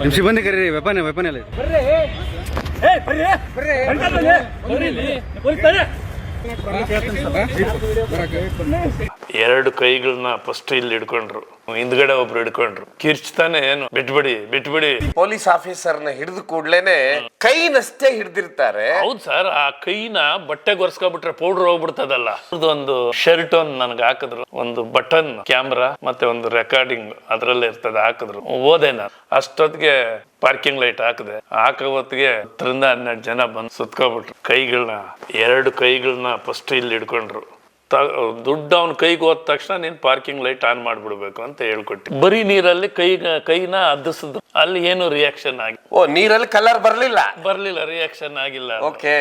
ನಿಮ್ ಸಿಬ್ಬಂದಿ ಕರೀರಿ, ವೆಪನ್ ಎಲ್ಲ ಎರಡು ಕೈಗಳನ್ನ ಫಸ್ಟ್ ಇಲ್ಲಿ ಹಿಡ್ಕೊಂಡ್ರು, ಹಿಂದ್ಗಡೆ ಒಬ್ರು ಹಿಡ್ಕೊಂಡ್ರು, ಕಿರ್ಚ್ತಾನೆ ಏನು ಬಿಟ್ಬಿಡಿ. ಪೊಲೀಸ್ ಆಫೀಸರ್ನ ಹಿಡಿದು ಕೂಡ್ಲೇನೆ ಕೈನಷ್ಟೇ ಹಿಡ್ದಿರ್ತಾರೆ. ಹೌದು ಸರ್, ಆ ಕೈನ ಬಟ್ಟೆ ಗೊರ್ಸ್ಕೊಬಿಟ್ರೆ ಪೌಡರ್ ಹೋಗ್ಬಿಡ್ತದಲ್ಲ. ಒಂದು ಶರ್ಟ್ ಒಂದು ನನ್ಗೆ ಹಾಕಿದ್ರು, ಒಂದು ಬಟನ್ ಕ್ಯಾಮ್ರಾ ಮತ್ತೆ ಒಂದು ರೆಕಾರ್ಡಿಂಗ್ ಅದ್ರಲ್ಲೇ ಇರ್ತದೆ, ಹಾಕಿದ್ರು. ಓದೆ ನಾನು ಅಷ್ಟೊತ್ತಿಗೆ ಪಾರ್ಕಿಂಗ್ ಲೈಟ್ ಹಾಕಿದೆ. ಹೊತ್ತಿಗೆ 10-12 ಜನ ಬಂದು ಸುತ್ಕೊಬಿಟ್ರು. ಎರಡು ಕೈಗಳನ್ನ ಫಸ್ಟ್ ಇಲ್ಲಿ ಹಿಡ್ಕೊಂಡ್ರು. ದುಡ್ಡು ಅವ್ನ ಕೈಗೆ ಹೋದ ತಕ್ಷಣ ನೀನ್ ಪಾರ್ಕಿಂಗ್ ಲೈಟ್ ಆನ್ ಮಾಡ್ಬಿಡ್ಬೇಕು ಅಂತ ಹೇಳ್ಕೊಟ್ಟಿ. ಬರೀ ನೀರಲ್ಲಿ ಕೈನ ಅದ್ದಿಸಿದ್ರು. ಅಲ್ಲಿ ಏನು ರಿಯಾಕ್ಷನ್ ಆಗಿ, ನೀರಲ್ಲಿ ಕಲರ್ ಬರ್ಲಿಲ್ಲ, ರಿಯಾಕ್ಷನ್ ಆಗಿಲ್ಲ. ಓಕೆ.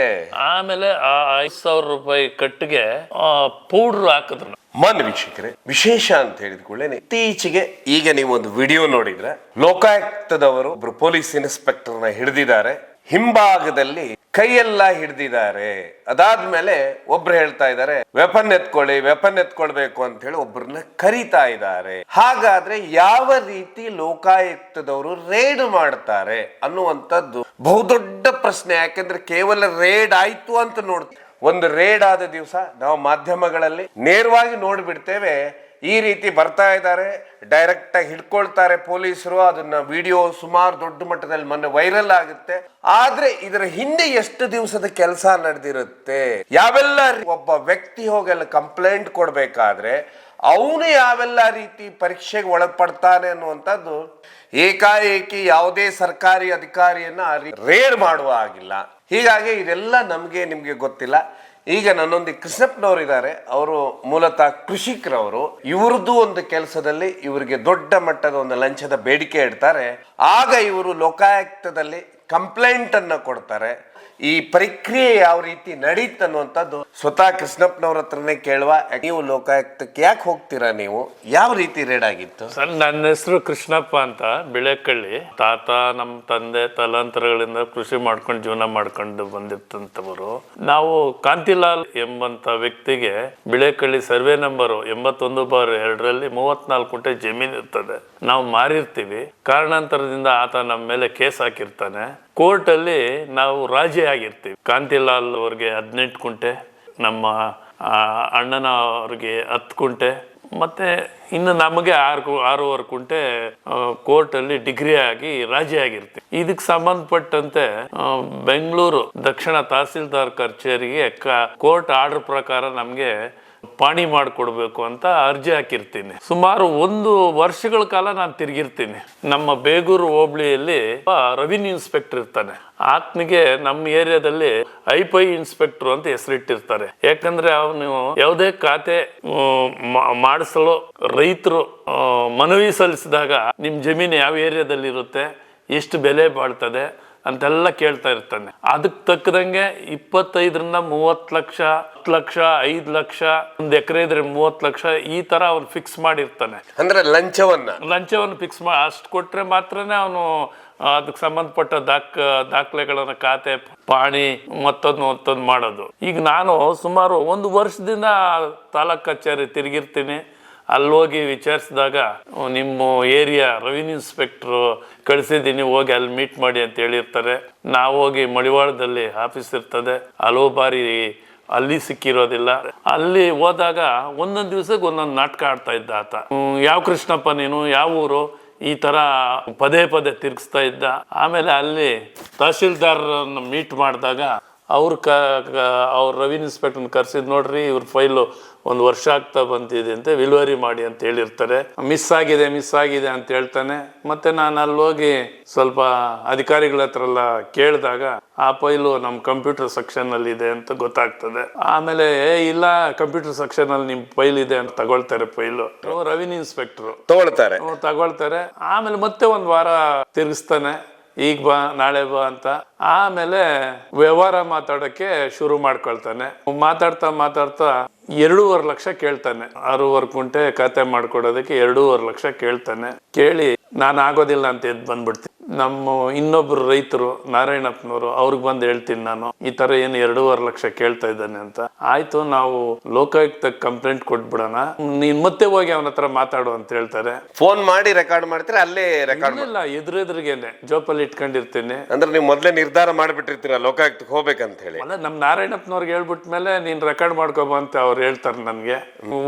ಆಮೇಲೆ ಆ 5,000 ರೂಪಾಯಿ ಕಟ್ಟಿಗೆ ಪೌಡರ್ ಹಾಕಿದ್ರು. ಮಾನ್ಯ ವೀಕ್ಷಕರೇ, ವಿಶೇಷ ಅಂತ ಹೇಳಿದ ಕೂಡಲೇ ಇತ್ತೀಚೆಗೆ ಈಗ ನೀವು ಒಂದು ವಿಡಿಯೋ ನೋಡಿದ್ರೆ, ಲೋಕಾಯುಕ್ತದವರು ಒಬ್ರು ಪೊಲೀಸ್ ಇನ್ಸ್ಪೆಕ್ಟರ್ನ ಹಿಡಿದಿದ್ದಾರೆ, ಹಿಂಭಾಗದಲ್ಲಿ ಕೈಯೆಲ್ಲ ಹಿಡ್ದಿದ್ದಾರೆ. ಅದಾದ್ಮೇಲೆ ಒಬ್ರು ಹೇಳ್ತಾ ಇದ್ದಾರೆ ವೆಪನ್ ಎತ್ಕೊಳ್ಬೇಕು ಅಂತ ಹೇಳಿ ಒಬ್ಬರನ್ನ ಕರೀತಾ ಇದ್ದಾರೆ. ಹಾಗಾದ್ರೆ ಯಾವ ರೀತಿ ಲೋಕಾಯುಕ್ತದವರು ರೇಡ್ ಮಾಡ್ತಾರೆ ಅನ್ನುವಂಥದ್ದು ಬಹುದೊಡ್ಡ ಪ್ರಶ್ನೆ. ಯಾಕೆಂದ್ರೆ ಕೇವಲ ರೇಡ್ ಆಯ್ತು ಅಂತ ನೋಡ್ತೀವಿ. ಒಂದು ರೇಡ್ ಆದ ದಿವಸ ನಾವು ಮಾಧ್ಯಮಗಳಲ್ಲಿ ನೇರವಾಗಿ ನೋಡ್ಬಿಡ್ತೇವೆ, ಈ ರೀತಿ ಬರ್ತಾ ಇದ್ದಾರೆ, ಡೈರೆಕ್ಟ್ ಆಗಿ ಹಿಡ್ಕೊಳ್ತಾರೆ ಪೊಲೀಸರು. ಅದನ್ನ ವಿಡಿಯೋ ಸುಮಾರು ದೊಡ್ಡ ಮಟ್ಟದಲ್ಲಿ ಮೊನ್ನೆ ವೈರಲ್ ಆಗುತ್ತೆ. ಆದ್ರೆ ಇದರ ಹಿಂದೆ ಎಷ್ಟು ದಿವಸದ ಕೆಲಸ ನಡೆದಿರುತ್ತೆ, ಯಾವೆಲ್ಲ ಒಬ್ಬ ವ್ಯಕ್ತಿ ಹೋಗೆಲ್ಲ ಕಂಪ್ಲೇಂಟ್ ಕೊಡ್ಬೇಕಾದ್ರೆ ಅವನು ಯಾವೆಲ್ಲ ರೀತಿ ಪರೀಕ್ಷೆಗೆ ಒಳಪಡ್ತಾನೆ ಅನ್ನುವಂಥದ್ದು ಏಕಾಏಕಿ ಯಾವುದೇ ಸರ್ಕಾರಿ ಅಧಿಕಾರಿಯನ್ನ ರೇಡ್ ಮಾಡುವ ಆಗಿಲ್ಲ. ಹೀಗಾಗಿ ಇದೆಲ್ಲ ನಿಮ್ಗೆ ಗೊತ್ತಿಲ್ಲ. ಈಗ ನನ್ನೊಂದಿಗೆ ಕೃಷ್ಣಪ್ಪನವರು ಇದ್ದಾರೆ, ಅವರು ಮೂಲತಃ ಕೃಷಿಕರವರು. ಇವ್ರದ್ದು ಒಂದು ಕೆಲಸದಲ್ಲಿ ಇವರಿಗೆ ದೊಡ್ಡ ಮಟ್ಟದ ಒಂದು ಲಂಚದ ಬೇಡಿಕೆ ಇಡ್ತಾರೆ. ಆಗ ಇವರು ಲೋಕಾಯುಕ್ತದಲ್ಲಿ ಕಂಪ್ಲೇಂಟ್ ಅನ್ನ ಕೊಡ್ತಾರೆ. ಈ ಪ್ರಕ್ರಿಯೆ ಯಾವ ರೀತಿ ನಡೀತ ಅನ್ನುವಂಥದ್ದು ಸ್ವತಃ ಕೃಷ್ಣಪ್ಪನವ್ರ ಹತ್ರನೇ ಕೇಳುವ. ನೀವು ಲೋಕಾಯುಕ್ತಕ್ಕೆ ಯಾಕೆ ಹೋಗ್ತೀರಾ, ನೀವು ಯಾವ ರೀತಿ ರೇಡ್ ಆಗಿತ್ತು? ಸರ್, ನನ್ನ ಹೆಸರು ಕೃಷ್ಣಪ್ಪ ಅಂತ, ಬಿಳೆಕಳ್ಳಿ. ತಾತ ನಮ್ಮ ತಂದೆ ತಲಾಂತರಗಳಿಂದ ಕೃಷಿ ಮಾಡ್ಕೊಂಡು ಜೀವನ ಮಾಡ್ಕೊಂಡು ಬಂದಿರ್ತಂಥವರು ನಾವು. ಕಾಂತಿಲಾಲ್ ಎಂಬಂತ ವ್ಯಕ್ತಿಗೆ ಬಿಳೆಕಳ್ಳಿ ಸರ್ವೆ ನಂಬರ್ 81/2ರಲ್ಲಿ 34 ಗುಂಟೆ ಜಮೀನು ಇರ್ತದೆ. ನಾವು ಮಾರಿರ್ತೀವಿ. ಕಾರಣಾಂತರದಿಂದ ಆತ ನಮ್ಮ ಮೇಲೆ ಕೇಸ್ ಹಾಕಿರ್ತಾನೆ. ಕೋರ್ಟ್ ಅಲ್ಲಿ ನಾವು ರಾಜಿ ಆಗಿರ್ತೀವಿ. ಕಾಂತಿಲಾಲ್ ಅವ್ರಿಗೆ 18 ಗುಂಟೆ, ನಮ್ಮ ಅಣ್ಣನ ಅವ್ರಿಗೆ 10 ಗುಂಟೆ, ಮತ್ತೆ ಇನ್ನು ನಮಗೆ 6.5 ಗುಂಟೆ ಕೋರ್ಟ್ ಅಲ್ಲಿ ಡಿಗ್ರಿ ಆಗಿ ರಾಜಿ ಆಗಿರ್ತೀವಿ. ಇದಕ್ಕೆ ಸಂಬಂಧಪಟ್ಟಂತೆ ಬೆಂಗಳೂರು ದಕ್ಷಿಣ ತಹಸೀಲ್ದಾರ್ ಕಚೇರಿಗೆ ಕೋರ್ಟ್ ಆರ್ಡರ್ ಪ್ರಕಾರ ನಮ್ಗೆ ಪಾಣಿ ಮಾಡಿಕೊಡ್ಬೇಕು ಅಂತ ಅರ್ಜಿ ಹಾಕಿರ್ತೀನಿ. ಸುಮಾರು 1 ವರ್ಷಗಳ ಕಾಲ ನಾನು ತಿರುಗಿರ್ತೀನಿ. ನಮ್ಮ ಬೇಗೂರು ಹೋಬಳಿಯಲ್ಲಿ ರೆವಿನ್ಯೂ ಇನ್ಸ್ಪೆಕ್ಟರ್ ಇರ್ತಾನೆ. ಆತನಿಗೆ ನಮ್ಮ ಏರಿಯಾದಲ್ಲಿ ಐಪೈ ಇನ್ಸ್ಪೆಕ್ಟರ್ ಅಂತ ಹೆಸರಿಟ್ಟಿರ್ತಾರೆ. ಯಾಕಂದ್ರೆ ಅವನು ಯಾವುದೇ ಖಾತೆ ಮಾಡಿಸಲು ರೈತರು ಮನವಿ ಸಲ್ಲಿಸಿದಾಗ ನಿಮ್ಮ ಜಮೀನು ಯಾವ ಏರಿಯಾದಲ್ಲಿ ಇರುತ್ತೆ, ಎಷ್ಟು ಬೆಲೆ ಬಾಳ್ತದೆ ಅಂತೆಲ್ಲ ಕೇಳ್ತಾ ಇರ್ತಾನೆ. ಅದಕ್ಕೆ ತಕ್ಕದಂಗೆ 25-30 ಲಕ್ಷ, 10 ಲಕ್ಷ, 5 ಲಕ್ಷ, 1 ಎಕರೆ ಇದ್ರೆ 30 ಲಕ್ಷ, ಈ ತರ ಅವ್ನು ಫಿಕ್ಸ್ ಮಾಡಿರ್ತಾನೆ. ಅಂದ್ರೆ ಲಂಚವನ್ನು ಫಿಕ್ಸ್ ಮಾಡಿ ಅಷ್ಟು ಕೊಟ್ರೆ ಮಾತ್ರನೇ ಅವನು ಅದಕ್ಕೆ ಸಂಬಂಧಪಟ್ಟ ದಾಖಲೆಗಳನ್ನ ಖಾತೆ ಪಾಣಿ ಮತ್ತೊಂದು ಮಾಡೋದು. ಈಗ ನಾನು ಸುಮಾರು 1 ವರ್ಷದಿಂದ ತಾಲೂಕ್ ಕಚೇರಿ ತಿರುಗಿರ್ತೀನಿ. ಅಲ್ಲೋಗಿ ವಿಚಾರಿಸಿದಾಗ ನಿಮ್ಮ ಏರಿಯಾ ರೆವಿನ್ಯೂ ಇನ್ಸ್ಪೆಕ್ಟ್ರು ಕಳಿಸಿದ್ದೀನಿ, ಹೋಗಿ ಅಲ್ಲಿ ಮೀಟ್ ಮಾಡಿ ಅಂತ ಹೇಳಿರ್ತಾರೆ. ನಾವು ಹೋಗಿ ಮಡಿವಾಳದಲ್ಲಿ ಆಫೀಸ್ ಇರ್ತದೆ, ಹಲವು ಬಾರಿ ಅಲ್ಲಿ ಸಿಕ್ಕಿರೋದಿಲ್ಲ. ಅಲ್ಲಿ ಹೋದಾಗ ಒಂದೊಂದು ದಿವಸಕ್ಕೆ ಒಂದೊಂದು ನಾಟಕ ಆಡ್ತಾ ಇದ್ದ ಆತ. ಯಾವ ಕೃಷ್ಣಪ್ಪ ನೀನು, ಯಾವ ಊರು, ಈ ತರ ಪದೇ ತಿರ್ಗಿಸ್ತಾ ಇದ್ದ. ಆಮೇಲೆ ಅಲ್ಲಿ ತಹಸೀಲ್ದಾರ್ ಮೀಟ್ ಮಾಡಿದಾಗ ಅವ್ರ ರೆವಿನ್ಯೂ ಇನ್ಸ್ಪೆಕ್ಟರ್ನ ಕರ್ಸಿದ್, ನೋಡ್ರಿ ಇವ್ರ ಫೈಲು 1 ವರ್ಷ ಆಗ್ತಾ ಬಂದಿದೆ ಅಂತ ವಿಲೇವಾರಿ ಮಾಡಿ ಅಂತ ಹೇಳಿರ್ತಾರೆ. ಮಿಸ್ ಆಗಿದೆ ಅಂತ ಹೇಳ್ತಾನೆ. ಮತ್ತೆ ನಾನು ಅಲ್ಲಿ ಹೋಗಿ ಸ್ವಲ್ಪ ಅಧಿಕಾರಿಗಳ ಹತ್ರ ಎಲ್ಲ ಕೇಳಿದಾಗ ಆ ಫೈಲು ನಮ್ಮ ಕಂಪ್ಯೂಟರ್ ಸೆಕ್ಷನ್ ಅಲ್ಲಿ ಇದೆ ಅಂತ ಗೊತ್ತಾಗ್ತದೆ. ಆಮೇಲೆ ಇಲ್ಲ, ಕಂಪ್ಯೂಟರ್ ಸೆಕ್ಷನ್ ಅಲ್ಲಿ ನಿಮ್ ಫೈಲ್ ಇದೆ ಅಂತ ತಗೊಳ್ತಾರೆ. ಫೈಲು ರೆವಿನ್ಯೂ ಇನ್ಸ್ಪೆಕ್ಟರ್ ತಗೊಳ್ತಾರೆ. ಆಮೇಲೆ ಮತ್ತೆ 1 ವಾರ ತಿರ್ಗಿಸ್ತಾನೆ, ಈಗ ಬಾ ನಾಳೆ ಬಾ ಅಂತ. ಆಮೇಲೆ ವ್ಯವಹಾರ ಮಾತಾಡೋಕ್ಕೆ ಶುರು ಮಾಡ್ಕೊಳ್ತಾನೆ. ಮಾತಾಡ್ತಾ 2.5 ಲಕ್ಷ ಕೇಳ್ತಾನೆ. 6.5 ಗುಂಟೆ ಖಾತೆ ಮಾಡ್ಕೊಡೋದಕ್ಕೆ 2.5 ಲಕ್ಷ ಕೇಳ್ತಾನೆ. ಕೇಳಿ ನಾನು ಆಗೋದಿಲ್ಲ ಅಂತ ಎದ್ದು ಬಂದ್ಬಿಡ್ತೀನಿ. ನಮ್ಮ ಇನ್ನೊಬ್ರು ರೈತರು ನಾರಾಯಣಪ್ಪನವರು ಅವ್ರಿಗೆ ಬಂದು ಹೇಳ್ತೀನಿ ನಾನು ಈ ತರ ಏನು 2.5 ಲಕ್ಷ ಕೇಳ್ತಾ ಇದ್ದಾನೆ ಅಂತ. ಆಯ್ತು, ನಾವು ಲೋಕಾಯುಕ್ತ ಕಂಪ್ಲೇಂಟ್ ಕೊಟ್ಬಿಡೋಣ, ನೀನ್ ಮತ್ತೆ ಹೋಗಿ ಅವನ ಹತ್ರ ಮಾತಾಡು ಅಂತ ಹೇಳ್ತಾರೆ. ಫೋನ್ ಮಾಡಿ ರೆಕಾರ್ಡ್ ಮಾಡ್ತೀರಾ? ಅಲ್ಲೇ ರೆಕಾರ್ಡ್ ಇಲ್ಲ, ಎದುರೆದುರಿಗೇನೆ ಜೋಪಲ್ಲಿ ಇಟ್ಕೊಂಡಿರ್ತೀನಿ. ಅಂದ್ರೆ ನೀವು ಮೊದ್ಲೇ ನಿರ್ಧಾರ ಮಾಡ್ಬಿಟ್ಟಿರ್ತೀರ ಲೋಕಾಯುಕ್ತಕ್ಕೆ ಹೋಗ್ಬೇಕಂತ ಹೇಳಿ? ಅಲ್ಲ, ನಮ್ ನಾರಾಯಣಪ್ಪನವ್ರಿಗೆ ಹೇಳ್ಬಿಟ್ಮೇಲೆ ನೀನ್ ರೆಕಾರ್ಡ್ ಮಾಡ್ಕೋಬ ಅಂತ ಅವ್ರು ಹೇಳ್ತಾರೆ ನನ್ಗೆ.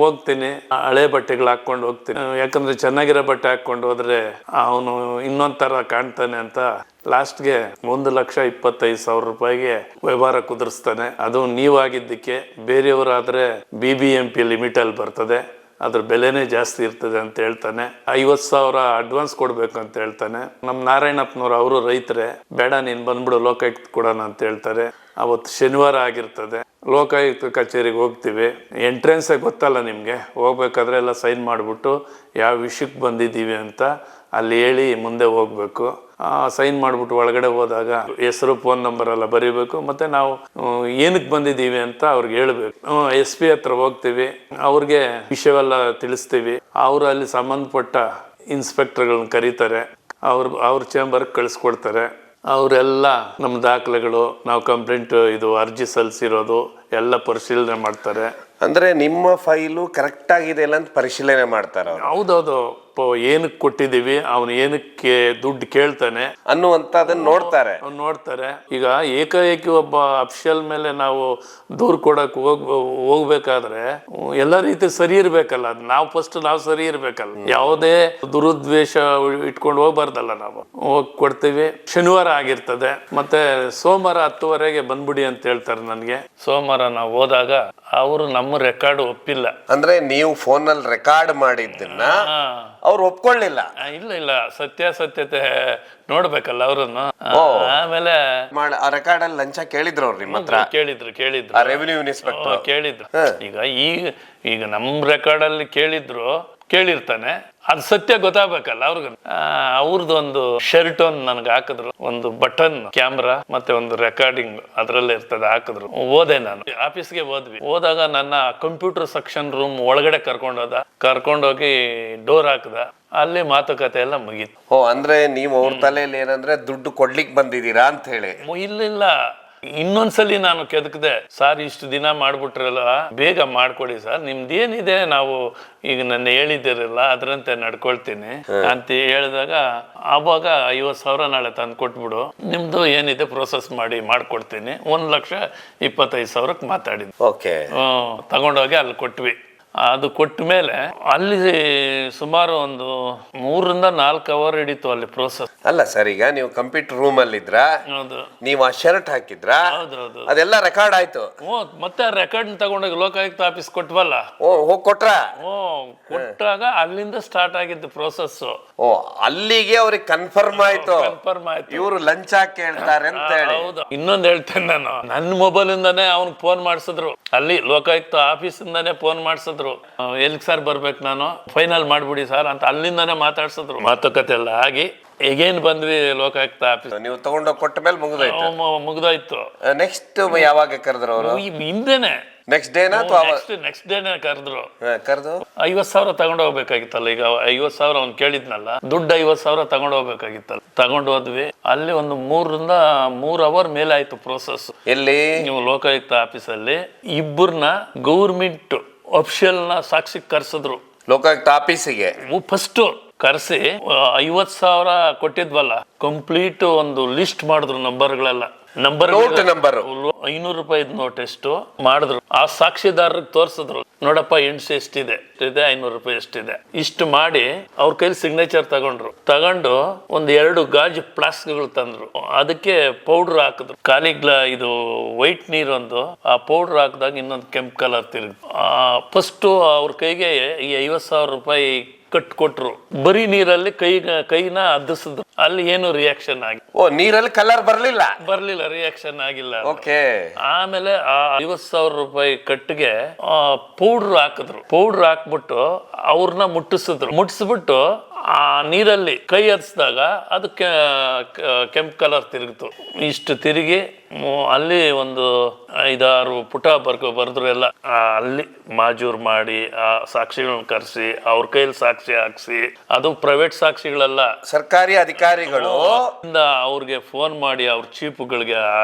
ಹೋಗ್ತೀನಿ, ಹಳೆ ಬಟ್ಟೆಗಳು ಹಾಕೊಂಡು ಹೋಗ್ತೀನಿ, ಯಾಕಂದ್ರೆ ಚೆನ್ನಾಗಿರೋ ಬಟ್ಟೆ ಹಾಕೊಂಡು ಹೋದ್ರೆ ಅವನು ಇನ್ನೊಂದ್ ತರ ಕಾಣ್ತಾನೆ ಅಂತ ಲಾಸ್ಟ್ಗೆ 1,25,000 ರೂಪಾಯಿಗೆ ವ್ಯವಹಾರ ಕುದುರಿಸ್ತಾನೆ. ಅದು ನೀವಾಗಿದ್ದಕ್ಕೆ, ಬೇರೆಯವರಾದ್ರೆ BBMP ಲಿಮಿಟ್ ಅಲ್ಲಿ ಬರ್ತದೆ, ಅದ್ರ ಬೆಲೆನೇ ಜಾಸ್ತಿ ಇರ್ತದೆ ಅಂತ ಹೇಳ್ತಾನೆ. 50,000 ಅಡ್ವಾನ್ಸ್ ಕೊಡ್ಬೇಕು ಅಂತ ಹೇಳ್ತಾನೆ. ನಮ್ ನಾರಾಯಣಪ್ಪನವ್ರು ಅವರು ರೈತರೇ, ಬೇಡ ನೀನ್ ಬಂದ್ಬಿಡು ಲೋಕಾಯುಕ್ತ ಕೊಡೋಣ ಅಂತ ಹೇಳ್ತಾರೆ. ಅವತ್ತು ಶನಿವಾರ ಆಗಿರ್ತದೆ. ಲೋಕಾಯುಕ್ತ ಕಚೇರಿಗೆ ಹೋಗ್ತೀವಿ. ಎಂಟ್ರೆನ್ಸೇ ಗೊತ್ತಲ್ಲ ನಿಮ್ಗೆ, ಹೋಗ್ಬೇಕಾದ್ರೆ ಎಲ್ಲ ಸೈನ್ ಮಾಡ್ಬಿಟ್ಟು ಯಾವ ವಿಷಯಕ್ಕೆ ಬಂದಿದ್ದೀವಿ ಅಂತ ಅಲ್ಲಿ ಹೇಳಿ ಮುಂದೆ ಹೋಗ್ಬೇಕು. ಸೈನ್ ಮಾಡ್ಬಿಟ್ಟು ಒಳಗಡೆ ಹೋದಾಗ ಹೆಸರು, ಫೋನ್ ನಂಬರ್ ಎಲ್ಲ ಬರೀಬೇಕು. ಮತ್ತೆ ನಾವು ಏನಕ್ಕೆ ಬಂದಿದ್ದೀವಿ ಅಂತ ಅವ್ರಿಗೆ ಹೇಳ್ಬೇಕು. SP ಹತ್ರ ಹೋಗ್ತೀವಿ, ಅವ್ರಿಗೆ ವಿಷಯವೆಲ್ಲ ತಿಳಿಸ್ತೀವಿ. ಅವರು ಅಲ್ಲಿ ಸಂಬಂಧಪಟ್ಟ ಇನ್ಸ್ಪೆಕ್ಟರ್ಗಳನ್ನ ಕರೀತಾರೆ, ಅವ್ರ ಚೇಂಬರ್ಗೆ ಕಳಿಸ್ಕೊಡ್ತಾರೆ. ಅವರೆಲ್ಲ ನಮ್ಮ ದಾಖಲೆಗಳು, ನಾವು ಕಂಪ್ಲೇಂಟ್ ಇದು ಅರ್ಜಿ ಸಲ್ಲಿಸಿರೋದು ಎಲ್ಲ ಪರಿಶೀಲನೆ ಮಾಡ್ತಾರೆ. ಅಂದ್ರೆ ನಿಮ್ಮ ಫೈಲು ಕರೆಕ್ಟ್ ಆಗಿದೆ ಇಲ್ಲ ಅಂತ ಪರಿಶೀಲನೆ ಮಾಡ್ತಾರ? ಹೌದೌದು, ಏನಕ್ಕೆ ಕೊಟ್ಟಿದ್ದೀವಿ, ಅವನು ಏನಕ್ಕೆ ದುಡ್ಡು ಕೇಳ್ತಾನೆ ಅನ್ನುವಂಥದ್ದನ್ನ ನೋಡ್ತಾರೆ. ಈಗ ಏಕಾಏಕಿ ಒಬ್ಬ ಅಫಿಷಿಯಲ್ ಮೇಲೆ ನಾವು ದೂರು ಕೊಡಕ್ ಹೋಗ್ಬೇಕಾದ್ರೆ ಎಲ್ಲ ರೀತಿ ಸರಿ ಇರ್ಬೇಕಲ್ಲ. ನಾವು ಸರಿ ಇರ್ಬೇಕಲ್ಲ, ಯಾವುದೇ ದುರುದ್ವೇಷ ಇಟ್ಕೊಂಡು ಹೋಗ್ಬಾರ್ದಲ್ಲ. ನಾವು ಹೋಗಿ ಕೊಡ್ತೀವಿ. ಶನಿವಾರ ಆಗಿರ್ತದೆ, ಮತ್ತೆ ಸೋಮವಾರ 10:30ಗೆ ಬಂದ್ಬಿಡಿ ಅಂತ ಹೇಳ್ತಾರೆ ನನಗೆ. ಸೋಮವಾರ ನಾವು ಹೋದಾಗ ಅವರು ನಮ್ಮ ರೆಕಾರ್ಡ್ ಒಪ್ಪಿಲ್ಲ. ಅಂದ್ರೆ ನೀವು ಫೋನ್ ನಲ್ಲಿ ರೆಕಾರ್ಡ್ ಮಾಡಿದ್ದನ್ನ ಅವ್ರು ಒಪ್ಕೊಳ್ಳಿಲ್ಲ? ಇಲ್ಲ, ಸತ್ಯಾಸತ್ಯತೆ ನೋಡ್ಬೇಕಲ್ಲ ಅವ್ರನ್ನು. ಆಮೇಲೆ ರೆಕಾರ್ಡ್ ಅಲ್ಲಿ ಲಂಚ ಕೇಳಿದ್ರು ಅವ್ರು ನಿಮ್ಮ ಹತ್ರ? ಕೇಳಿದ್ರು ರೆವಿನ್ಯೂ ಇನ್ಸ್ಪೆಕ್ಟರ್ ಕೇಳಿದ್ರು. ಈಗ ನಮ್ ರೆಕಾರ್ಡ್ ಅಲ್ಲಿ ಕೇಳಿರ್ತಾನೆ, ಅದು ಸತ್ಯ ಗೊತ್ತಾಗಬೇಕಲ್ಲ ಅವ್ರಿಗೆ. ಅವ್ರದ್ದು ಒಂದು ಶರ್ಟ್ ಒಂದು ನನ್ಗೆ ಹಾಕಿದ್ರು, ಒಂದು ಬಟನ್ ಕ್ಯಾಮ್ರಾ ಮತ್ತೆ ಒಂದು ರೆಕಾರ್ಡಿಂಗ್ ಅದ್ರಲ್ಲೇ ಇರ್ತದೆ, ಹಾಕಿದ್ರು. ಓದೆ, ನಾನು ಆಫೀಸ್ಗೆ ಹೋದಾಗ ನನ್ನ ಕಂಪ್ಯೂಟರ್ ಸೆಕ್ಷನ್ ರೂಮ್ ಒಳಗಡೆ ಕರ್ಕೊಂಡೋಗಿ ಡೋರ್ ಹಾಕದ. ಅಲ್ಲಿ ಮಾತುಕತೆ ಎಲ್ಲ ಮುಗೀತು. ಅಂದ್ರೆ ನೀವು ಅವ್ರ ತಲೆಯಲ್ಲಿ ಏನಂದ್ರೆ ದುಡ್ಡು ಕೊಡ್ಲಿಕ್ಕೆ ಬಂದಿದ್ದೀರಾ ಅಂತ ಹೇಳಿ? ಇಲ್ಲ, ಇನ್ನೊಂದ್ಸಲಿ ನಾನು ಕೆದಕದೆ, ಸರ್ ಇಷ್ಟು ದಿನ ಮಾಡ್ಬಿಟ್ರಲ್ಲ, ಬೇಗ ಮಾಡ್ಕೊಡಿ ಸರ್, ನಿಮ್ದೇನಿದೆ ನಾವು ಈಗ ನನ್ನ ಹೇಳಿದಿರಲ್ಲ ಅದ್ರಂತೆ ನಡ್ಕೊಳ್ತೀನಿ ಅಂತ ಹೇಳಿದಾಗ, ಆವಾಗ 50,000 ನಾಳೆ ತಂದು ಕೊಟ್ಬಿಡು, ನಿಮ್ದು ಏನಿದೆ ಪ್ರೋಸೆಸ್ ಮಾಡ್ಕೊಡ್ತೀನಿ. 1,25,000ಕ್ಕೆ ಮಾತಾಡಿದ್ವಿ. ತಗೊಂಡೋಗಿ ಅಲ್ಲಿ ಕೊಟ್ವಿ. ಅದು ಕೊಟ್ಟ ಮೇಲೆ ಅಲ್ಲಿ ಸುಮಾರು ಒಂದು 3 ರಿಂದ 4 ಅವರ್ ಹಿಡಿತು ಅಲ್ಲಿ ಪ್ರೋಸೆಸ್. ಅಲ್ಲ ಸರ್, ಈಗ ನೀವು ಕಂಪ್ಯೂಟರ್ ರೂಮ್ ಅಲ್ಲಿ ಇದ್ರ, ನೀವು ಆ ಶರ್ಟ್ ಹಾಕಿದ್ರ, ಅದೆಲ್ಲ ರೆಕಾರ್ಡ್ ಆಯ್ತು. ಮತ್ತೆ ರೆಕಾರ್ಡ್ ತಗೊಂಡೋಗಿ ಲೋಕಾಯುಕ್ತ ಆಫೀಸ್ ಕೊಟ್ವಲ್ಲ. ಹೋಗಿ ಕೊಟ್ಟಾಗ ಅಲ್ಲಿಂದ ಸ್ಟಾರ್ಟ್ ಆಗಿದ್ದು ಪ್ರೋಸೆಸ್. ಅಲ್ಲಿಗೆ ಅವ್ರಿಗೆ ಕನ್ಫರ್ಮ್ ಆಯ್ತು ಇವರು ಲಂಚ ಕೇಳ್ತಾರೆ ಅಂತ ಹೇಳಿ. ಇನ್ನೊಂದು ಹೇಳ್ತೇನೆ ನಾನು, ನನ್ನ ಮೊಬೈಲ್ ಇಂದಾನೆ ಅವ್ನಿಗೆ ಫೋನ್ ಮಾಡಿಸಿದ್ರು, ಅಲ್ಲಿ ಲೋಕಾಯುಕ್ತ ಆಫೀಸ್ ಇಂದಾನೆ ಫೋನ್ ಮಾಡಿಸಿದ್ರು. ಎಲ್ಲಿಗೆ ಸರ್ ಬರ್ಬೇಕು, ನಾನು ಫೈನಲ್ ಮಾಡ್ಬಿಡಿ ಸರ್ ಅಂತ ಅಲ್ಲಿಂದಾನೆ ಮಾತಾಡ್ಸಿದ್ರು. ಮಾತುಕತೆ ಎಲ್ಲ ಆಗಿ ಎಗೇನ್ ಬಂದ್ವಿ ಲೋಕಾಯುಕ್ತ ಆಫೀಸ್. ನೀವು ತಗೊಂಡೋಗಿ ಕೊಟ್ಟ ಮೇಲೆ ಮುಗ್ದೋಯ್ತು. ನೆಕ್ಸ್ಟ್ ಯಾವಾಗ ಕರೆದ್ರು ಅವರು? ಹಿಂದೆನೆ ನೆಕ್ಸ್ಟ್ ಡೇನ ನೆಕ್ಸ್ಟ್ ಡೇನೆ ಕರೆದ್ರು. 50,000 ತಗೊಂಡು ಹೋಗ್ಬೇಕಾಗಿತ್ತಲ್ಲ. ಈಗ 50,000 ಅವ್ನು ಕೇಳಿದ್ನಲ್ಲ, ದುಡ್ಡು 50,000 ತಗೊಂಡು ಹೋಗ್ಬೇಕಾಗಿತ್ತಲ್ಲ. ತಗೊಂಡು ಹೋದ್ವಿ. ಅಲ್ಲಿ ಒಂದು 3 ರಿಂದ 3 ಅವರ್ ಮೇಲೆ ಆಯ್ತು ಪ್ರೋಸೆಸ್. ಎಲ್ಲಿ? ನೀವು ಲೋಕಾಯುಕ್ತ ಆಫೀಸಲ್ಲಿ ಇಬ್ಬರನ್ನ ಗೌರ್ಮೆಂಟ್ ಅಫಿಷಿಯಲ್ ನ ಸಾಕ್ಷಿ ಕರ್ಸಿದ್ರು ಲೋಕಾಯುಕ್ತ ಆಫೀಸಿಗೆ. ಫಸ್ಟ್ ಕರೆಸಿ 50,000 ಕೊಟ್ಟಿದ್ವಲ್ಲ, ಕಂಪ್ಲೀಟ್ ಒಂದು ಲಿಸ್ಟ್ ಮಾಡಿದ್ರು, ನಂಬರ್ಗಳೆಲ್ಲ. ನಂಬರ್ 500 ರೂಪಾಯಿ ನೋಟ್ ಎಷ್ಟು ಮಾಡಿದ್ರು. ಆ ಸಾಕ್ಷಿದಾರರಿಗೆ ತೋರ್ಸಿದ್ರು, ನೋಡಪ್ಪ ಎಣ್ಸು ಎಷ್ಟಿದೆ, 500 ರೂಪಾಯಿ ಎಷ್ಟಿದೆ, ಇಷ್ಟು ಮಾಡಿ ಅವ್ರ ಕೈಲಿ ಸಿಗ್ನೇಚರ್ ತಗೊಂಡು ಒಂದು 2 ಗಾಜು ಫ್ಲಾಸ್ಕ್ಗಳು ತಂದ್ರು. ಅದಕ್ಕೆ ಪೌಡರ್ ಹಾಕಿದ್ರು, ಇದು ವೈಟ್ ನೀರೊಂದು, ಆ ಪೌಡರ್ ಹಾಕಿದಾಗ ಇನ್ನೊಂದು ಕೆಂಪು ಕಲರ್ ತಿರುಗಿ. ಫಸ್ಟ್ ಅವ್ರ ಕೈಗೆ ಈ 50,000 ರೂಪಾಯಿ ಕೊಟ್ರು. ಬರೀ ನೀರಲ್ಲಿ ಕೈನ ಅದ್ದಿಸಿದ್ರು. ಅಲ್ಲಿ ಏನು ರಿಯಾಕ್ಷನ್ ಆಗಿ, ನೀರಲ್ಲಿ ಕಲರ್ ಬರ್ಲಿಲ್ಲ, ರಿಯಾಕ್ಷನ್ ಆಗಿಲ್ಲ. ಆಮೇಲೆ ಆ 50,000 ರೂಪಾಯಿ ಕಟ್ಟಿಗೆ ಪೌಡರ್ ಹಾಕಿದ್ರು. ಪೌಡರ್ ಹಾಕ್ಬಿಟ್ಟು ಅವ್ರನ್ನ ಮುಟ್ಟಿಸ್ಬಿಟ್ಟು ಆ ನೀರಲ್ಲಿ ಕೈ ಹರಿಸಿದಾಗ ಅದಕ್ಕೆ ಕೆಂಪು ಕಲರ್ ತಿರುಗಿತು. ಇಷ್ಟು ತಿರುಗಿ ಅಲ್ಲಿ ಒಂದು 5-6 ಪುಟ ಬರೆದ್ರು ಎಲ್ಲ. ಅಲ್ಲಿ ಮಾಜೂರ್ ಮಾಡಿ ಆ ಸಾಕ್ಷಿಗಳನ್ನ ಕರೆಸಿ ಅವ್ರ ಕೈಯಲ್ಲಿ ಸಾಕ್ಷಿ ಹಾಕ್ಸಿ, ಅದು ಪ್ರೈವೇಟ್ ಸಾಕ್ಷಿಗಳಲ್ಲ, ಸರ್ಕಾರಿ ಅಧಿಕಾರಿ ಅಧಿಕಾರಿಗಳು ಅವ್ರಿಗೆ ಫೋನ್ ಮಾಡಿ ಅವ್ರ ಚೀಫ್ಗಳಿಗೆ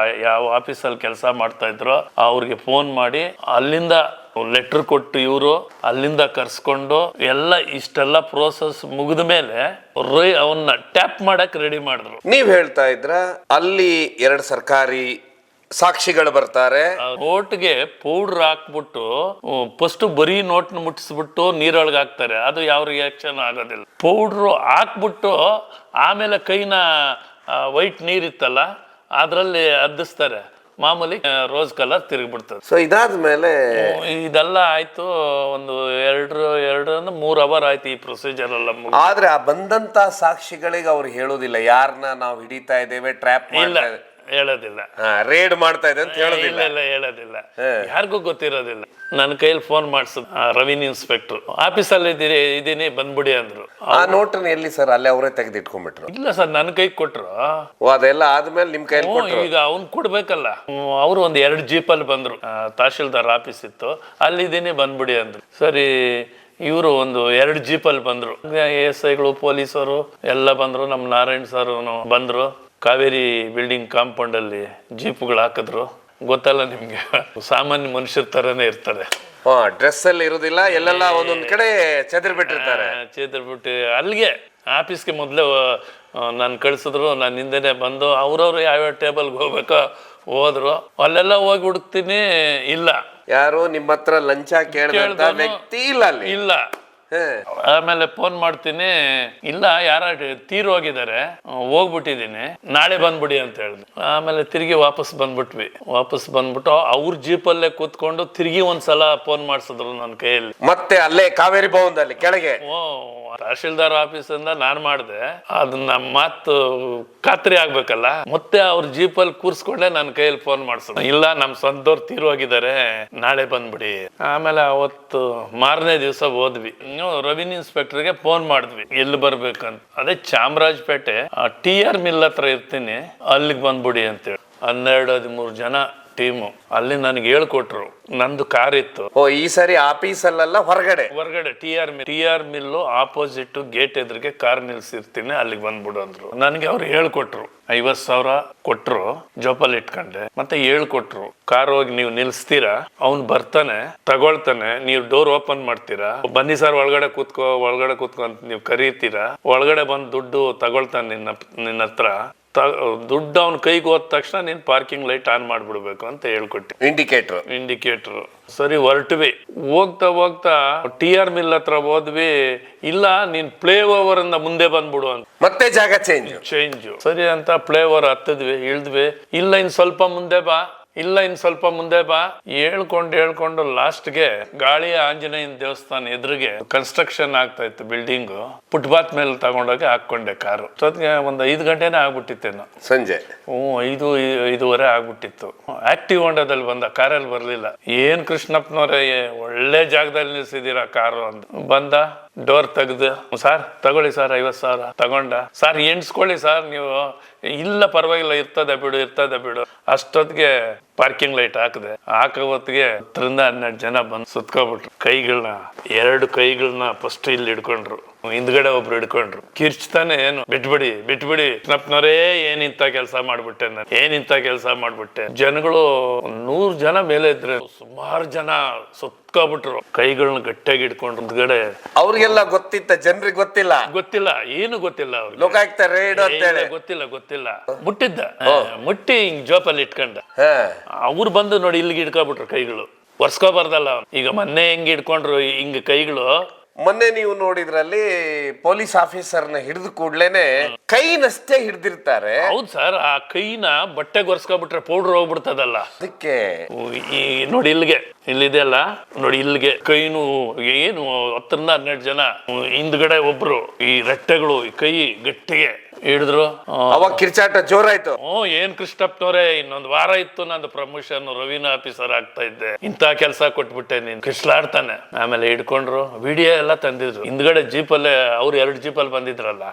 ಯಾವ ಆಫೀಸಲ್ಲಿ ಕೆಲಸ ಮಾಡ್ತಾ ಇದ್ರು ಅವ್ರಿಗೆ ಫೋನ್ ಮಾಡಿ ಅಲ್ಲಿಂದ ಲೆಟರ್ ಕೊಟ್ಟು ಇವರು ಅಲ್ಲಿಂದ ಕರ್ಸ್ಕೊಂಡು ಎಲ್ಲ ಇಷ್ಟೆಲ್ಲ ಪ್ರೋಸೆಸ್ ಮುಗಿದ ಮೇಲೆ ಅವನ್ನ ಟ್ಯಾಪ್ ಮಾಡಕ್ ರೆಡಿ ಮಾಡಿದ್ರು. ನೀವ್ ಹೇಳ್ತಾ ಇದ್ರ ಅಲ್ಲಿ 2 ಸರ್ಕಾರಿ ಸಾಕ್ಷಿಗಳು ಬರ್ತಾರೆ, ನೋಟ್ಗೆ ಪೌಡರ್ ಹಾಕ್ಬಿಟ್ಟು ಫಸ್ಟ್ ಬರೀ ನೋಟ್ನ ಮುಟ್ಟಿಸ್ಬಿಟ್ಟು ನೀರೊಳಗೆ ಹಾಕ್ತಾರೆ, ಅದು ಯಾವ ರಿಯಾಕ್ಷನ್ ಆಗೋದಿಲ್ಲ. ಪೌಡ್ರು ಹಾಕ್ಬಿಟ್ಟು ಆಮೇಲೆ ಕೈನ ವೈಟ್ ನೀರಿತ್ತಲ್ಲ ಅದ್ರಲ್ಲಿ ಅದ್ದಿಸ್ತಾರೆ, ಮಾಮೂಲಿ ರೋಸ್ ಕಲರ್ ತಿರುಗಿಬಿಡ್ತದೆ. ಸೊ ಇದಾದ್ಮೇಲೆ ಇದೆಲ್ಲ ಆಯ್ತು, ಒಂದು 2-3 ಅವರ್ ಆಯ್ತು ಈ ಪ್ರೊಸೀಜರ್ ಎಲ್ಲ. ಆದ್ರೆ ಆ ಬಂದಂತ ಸಾಕ್ಷಿಗಳಿಗೆ ಅವ್ರು ಹೇಳೋದಿಲ್ಲ ಯಾರನ್ನ ನಾವು ಹಿಡಿತಾ ಇದ್ದೇವೆ, ಟ್ರ್ಯಾಪ್ ಹೇಳೋದಿಲ್ಲ, ರೇಡ್ ಮಾಡ್ತಾ ಇದೆ ಅಂತ ಹೇಳೋದಿಲ್ಲ. ಹೇಳೋದಿಲ್ಲ, ಯಾರಿಗೂ ಗೊತ್ತಿರೋದಿಲ್ಲ. ನನ್ನ ಕೈಯಲ್ಲಿ ಫೋನ್ ಮಾಡ್ಸದ್ ರೆವಿನ್ಯೂ ಇನ್ಸ್ಪೆಕ್ಟರ್ ಆಫೀಸಲ್ಲಿ ಇದೀನಿ ಬಂದ್ಬಿಡಿ ಅಂದ್ರು. ಆ ನೋಟನ್ನ ಎಲ್ಲಿ ಸರ್? ಅಲ್ಲೇ ಅವರೇ ತೆಗೆದಿಟ್ಕೊಂಡ್ಬಿಟ್ರು? ಇಲ್ಲ ಸರ್, ನನ್ನ ಕೈ ಕೊಟ್ರು. ಅದೆಲ್ಲ ಆದ್ಮೇಲೆ ನಿಮ್ ಕೈ ಈಗ ಅವ್ನ್ ಕೊಡ್ಬೇಕಲ್ಲ. ಅವ್ರು ಒಂದ್ 2 ಜೀಪಲ್ಲಿ ಬಂದ್ರು, ತಹಶೀಲ್ದಾರ್ ಆಫೀಸ್ ಇತ್ತು, ಅಲ್ಲಿದ್ದೀನಿ ಬಂದ್ಬಿಡಿ ಅಂದ್ರು. ಸರಿ, ಇವರು ಒಂದು 2 ಜೀಪಲ್ಲಿ ಬಂದ್ರು, ASIಗಳು ಪೊಲೀಸರು ಎಲ್ಲ ಬಂದ್ರು, ನಮ್ ನಾರಾಯಣ್ ಸರ್ ಬಂದ್ರು. ಕಾವೇರಿ ಬಿಲ್ಡಿಂಗ್ ಕಾಂಪೌಂಡ್ ಅಲ್ಲಿ ಜೀಪ್ಗಳು ಹಾಕಿದ್ರು. ಗೊತ್ತಲ್ಲ ನಿಮ್ಗೆ, ಸಾಮಾನ್ಯ ಮನುಷ್ಯರ ತರನೇ ಇರ್ತಾರೆ. ಡ್ರೆಸ್ ಅಲ್ಲಿ ಇರುದಿಲ್ಲ, ಎಲ್ಲೆಲ್ಲ ಒಂದೊಂದ್ ಕಡೆ ಚೆದರ್ಬಿಟ್ಟಿರ್ತಾರೆ. ಚೆದರ್ಬಿಟ್ಟು ಅಲ್ಲಿಗೆ ಆಫೀಸ್ಗೆ ಮೊದಲೇ ನಾನು ಕಳ್ಸಿದ್ರು. ನಾನು ಹಿಂದೆನೆ ಬಂದು ಅವ್ರವ್ರು ಯಾವ್ಯಾವ ಟೇಬಲ್ಗೆ ಹೋಗ್ಬೇಕೋ ಹೋದ್ರು. ಅಲ್ಲೆಲ್ಲ ಹೋಗಿ ಹುಡುಕ್ತೀನಿ, ಇಲ್ಲ. ಯಾರು ನಿಮ್ಮ ಹತ್ರ ಲಂಚ ಕೇಳಿದಂತ ವ್ಯಕ್ತಿ ಇಲ್ಲ ಅಲ್ಲಿ? ಇಲ್ಲ. ಆಮೇಲೆ ಫೋನ್ ಮಾಡ್ತೀನಿ, ಇಲ್ಲ ಯಾರ ತೀರ್ ಹೋಗಿದ್ದಾರೆ, ಹೋಗ್ಬಿಟ್ಟಿದೀನಿ, ನಾಳೆ ಬಂದ್ಬಿಡಿ ಅಂತ ಹೇಳಿದ್ರು. ಆಮೇಲೆ ತಿರುಗಿ ವಾಪಸ್ ಬಂದ್ಬಿಟ್ಟು ಅವ್ರ ಜೀಪಲ್ಲೇ ಕೂತ್ಕೊಂಡು ತಿರುಗಿ ಒಂದ್ಸಲ ಫೋನ್ ಮಾಡ್ಸಿದ್ರು ನನ್ನ ಕೈಯಲ್ಲಿ. ಮತ್ತೆ ಅಲ್ಲೇ ಕಾವೇರಿ ಭವನದಲ್ಲಿ ಕೆಳಗೆ ತಹಶೀಲ್ದಾರ್ ಆಫೀಸ್ ಇಂದ ನಾನ್ ಮಾಡಿದೆ, ಅದನ್ನ ಮಾತು ಖಾತ್ರಿ ಆಗ್ಬೇಕಲ್ಲ. ಮತ್ತೆ ಅವ್ರ ಜೀಪಲ್ಲಿ ಕೂರ್ಸ್ಕೊಂಡೆ ನನ್ನ ಕೈಯಲ್ಲಿ ಫೋನ್ ಮಾಡ್ಸಿದ್ರು. ಇಲ್ಲ, ನಮ್ ಸ್ವಂತವ್ರು ತೀರ್ ಹೋಗಿದ್ದಾರೆ, ನಾಳೆ ಬಂದ್ಬಿಡಿ. ಆಮೇಲೆ ಅವತ್ತು ಮಾರನೇ ದಿವಸ ಹೋದ್ವಿ. ರೆವಿನ್ಯೂ ಇನ್ಸ್ಪೆಕ್ಟರ್ಗೆ ಫೋನ್ ಮಾಡಿದ್ವಿ, ಎಲ್ಲಿ ಬರ್ಬೇಕಂತ. ಅದೇ ಚಾಮರಾಜಪೇಟೆ TR ಮಿಲ್ ಹತ್ರ ಇರ್ತೀನಿ, ಅಲ್ಲಿಗೆ ಬಂದ್ಬಿಡಿ ಅಂತೇಳಿ. 12-13 ಜನ ಟೀಮು ಅಲ್ಲಿ ನನಗೆ ಹೇಳ್ಕೊಟ್ರು. ನಂದು ಕಾರ್ ಇತ್ತು. ಈ ಸರಿ ಆಫೀಸಲ್ಲ, ಹೊರಗಡೆ TR ಮಿಲ್ಲು ಆಪೋಸಿಟ್ ಗೇಟ್ ಎದುರಿಗೆ ಕಾರ್ ನಿಲ್ಸಿರ್ತೀನಿ, ಅಲ್ಲಿಗೆ ಬಂದ್ಬಿಡು ಅಂದ್ರು. ನನಗೆ ಅವ್ರು ಹೇಳ್ಕೊಟ್ರು. 50,000 ಕೊಟ್ರು, ಜೋಪಲ್ಲಿ ಇಟ್ಕೊಂಡೆ. ಮತ್ತೆ ಹೇಳ್ಕೊಟ್ರು, ಕಾರ್ ಹೋಗಿ ನೀವು ನಿಲ್ಸ್ತೀರಾ, ಅವ್ನು ಬರ್ತಾನೆ, ತಗೊಳ್ತಾನೆ, ನೀವು ಡೋರ್ ಓಪನ್ ಮಾಡ್ತೀರಾ, ಬನ್ನಿ ಸರ್ ಒಳಗಡೆ ಕೂತ್ಕೊ ಅಂತ ನೀವು ಕರೀತೀರಾ, ಒಳಗಡೆ ಬಂದು ದುಡ್ಡು ತಗೊಳ್ತಾನೆ ನಿನ್ನ ಹತ್ರ. ದುಡ್ಡು ಅವ್ನ ಕೈಗೆ ಹೋದ ತಕ್ಷಣ ನೀನ್ ಪಾರ್ಕಿಂಗ್ ಲೈಟ್ ಆನ್ ಮಾಡ್ಬಿಡ್ಬೇಕು ಅಂತ ಹೇಳ್ಕೊಟ್ಟಿ. ಇಂಡಿಕೇಟರ್. ಸರಿ, ಹೊರಟ್ವಿ. ಹೋಗ್ತಾ TR ಮಿಲ್ ಹತ್ರ ಹೋದ್ವಿ. ಇಲ್ಲ, ನೀನ್ ಪ್ಲೇ ಓವರ್ ಇಂದ ಮುಂದೆ ಬಂದ್ಬಿಡು ಅಂತ. ಮತ್ತೆ ಜಾಗ ಚೇಂಜ್. ಸರಿ ಅಂತ ಪ್ಲೇ ಓವರ್ ಹತ್ತಿದ್ವಿ, ಇಳಿದ್ವಿ. ಇಲ್ಲ, ಇನ್ ಸ್ವಲ್ಪ ಮುಂದೆ ಬಾ ಹೇಳ್ಕೊಂಡು ಲಾಸ್ಟ್ಗೆ ಗಾಳಿಯ ಆಂಜನೇಯನ ದೇವಸ್ಥಾನ ಎದುರಿಗೆ ಕನ್ಸ್ಟ್ರಕ್ಷನ್ ಆಗ್ತಾ ಇತ್ತು ಬಿಲ್ಡಿಂಗ್. ಫುಟ್ಪಾತ್ ಮೇಲೆ ತಗೊಂಡೋಗಿ ಹಾಕೊಂಡೆ ಕಾರು. ಜೊತೆಗೆ ಒಂದು 5 ಗಂಟೆನೇ ಆಗ್ಬಿಟ್ಟಿತ್ತೇನೋ, ಸಂಜೆ 5-5:30 ಆಗ್ಬಿಟ್ಟಿತ್ತು. ಆಕ್ಟಿವ್ ಹೊಂಡದಲ್ಲಿ ಬಂದ, ಕಾರಲ್ಲಿ ಬರ್ಲಿಲ್ಲ. ಏನ್ ಕೃಷ್ಣಪ್ಪನವ್ರೆ, ಒಳ್ಳೆ ಜಾಗದಲ್ಲಿ ನಿಲ್ಸಿದೀರ ಕಾರು ಅಂತ ಬಂದ. ಡೋರ್ ತೆಗ್ದು, ಸರ್ ತಗೊಳ್ಳಿ ಸರ್ 50,000 ತಗೊಂಡ. ಸರ್ ಎಣ್ಸ್ಕೊಳ್ಳಿ ಸರ್ ನೀವು. ಇಲ್ಲ ಪರವಾಗಿಲ್ಲ, ಇರ್ತದೆ ಬಿಡು. ಅಷ್ಟೊತ್ತಿಗೆ ಪಾರ್ಕಿಂಗ್ ಲೈಟ್ ಹಾಕಿದೆ. ಹಾಕೋ ಹೊತ್ತಿಗೆ 10-12 ಜನ ಬಂದು ಸುತ್ಕೊಬಿಟ್ರು. 2 ಕೈಗಳನ್ನ ಫಸ್ಟ್ ಇಲ್ಲಿ ಹಿಡ್ಕೊಂಡ್ರು, ಹಿಂದ್ಗಡೆ ಒಬ್ರು ಹಿಡ್ಕೊಂಡ್ರು. ಕಿರ್ಚ್ತಾನೆ, ಏನು ಬಿಟ್ಬಿಡಿ ಕೃಷ್ಣಪ್ಪನವರೇ, ಏನಿಂತ ಕೆಲಸ ಮಾಡ್ಬಿಟ್ಟೆ. ಜನಗಳು 100 ಜನ ಮೇಲೆ ಇದ್ರೆ, ಸುಮಾರು ಜನ ಸುತ್ಕೊಬಿಟ್ರು. ಕೈಗಳನ್ನ ಗಟ್ಟಿಯಾಗಿ ಹಿಡ್ಕೊಂಡ್ರು. ಹಿಂದ್ಗಡೆ ಅವ್ರಿಗೆಲ್ಲ ಗೊತ್ತಿತ್ತ, ಜನರಿಗೆ ಗೊತ್ತಿಲ್ಲ, ಏನು ಗೊತ್ತಿಲ್ಲ ಅವ್ರಿಗೆ. ಲೋಕಾಯುಕ್ತ ರೇಡ್ ಅಂತೇಳಿ ಗೊತ್ತಿಲ್ಲ. ಮುಟ್ಟಿ ಹಿಂಗ್ ಜೋಪಲ್ಲಿ ಇಟ್ಕೊಂಡ. ಅವ್ರು ಬಂದು ನೋಡಿ, ಇಲ್ಲಿಗೆ ಹಿಡ್ಕೊಬಿಟ್ರು ಕೈಗಳು. ಒರ್ಸ್ಕೋಬಾರ್ದಲ್ಲ. ಈಗ ಮೊನ್ನೆ ಹೆಂಗ್ ಹಿಡ್ಕೊಂಡ್ರು ಹಿಂಗ್ ಕೈಗಳು. ಮೊನ್ನೆ ನೀವು ನೋಡಿದ್ರಲ್ಲಿ ಪೊಲೀಸ್ ಆಫೀಸರ್ನ ಹಿಡಿದು ಕೂಡ್ಲೇನೆ ಕೈನಷ್ಟೇ ಹಿಡ್ದಿರ್ತಾರೆ. ಹೌದು ಸರ್, ಆ ಕೈನ ಬಟ್ಟೆಗೆ ಒರ್ಸ್ಕೊಬಿಟ್ರೆ ಪೌಡರ್ ಹೋಗ್ಬಿಡ್ತದಲ್ಲ, ಅದಕ್ಕೆ ನೋಡಿ ಇಲ್ಲಿದೆ ಅಲ್ಲ ನೋಡಿ, ಇಲ್ಲಿಗೆ ಕೈನು ಏನು 10-12 ಜನ, ಹಿಂದ್ಗಡೆ ಒಬ್ರು, ಈ ರೆಟ್ಟೆಗಳು ಈ ಕೈ ಗಟ್ಟಿಗೆ ಹಿಡಿದ್ರು. ಅವಾಗ ಕಿರ್ಚಾಟ ಜೋರಾಯ್ತು. ಏನ್ ಕೃಷ್ಣಪ್ಪನವ್ರೆ, ಇನ್ನೊಂದು ವಾರ ಇತ್ತು ನಂದು ಪ್ರಮೋಷನ್, ರೆವಿನ್ಯೂ ಆಫೀಸರ್ ಆಗ್ತಾ ಇದ್ದೆ, ಇಂತ ಕೆಲಸ ಕೊಟ್ಬಿಟ್ಟೆ ನೀನ್, ಕೃಷ್ಣಾಡ್ತಾನೆ. ಆಮೇಲೆ ಹಿಡ್ಕೊಂಡ್ರು, ವಿಡಿಯೋ ಎಲ್ಲ ತಂದಿದ್ರು. ಹಿಂದ್ಗಡೆ ಜೀಪಲ್ಲೇ ಅವ್ರು 2 ಜೀಪಲ್ಲಿ ಬಂದಿದ್ರಲ್ಲ,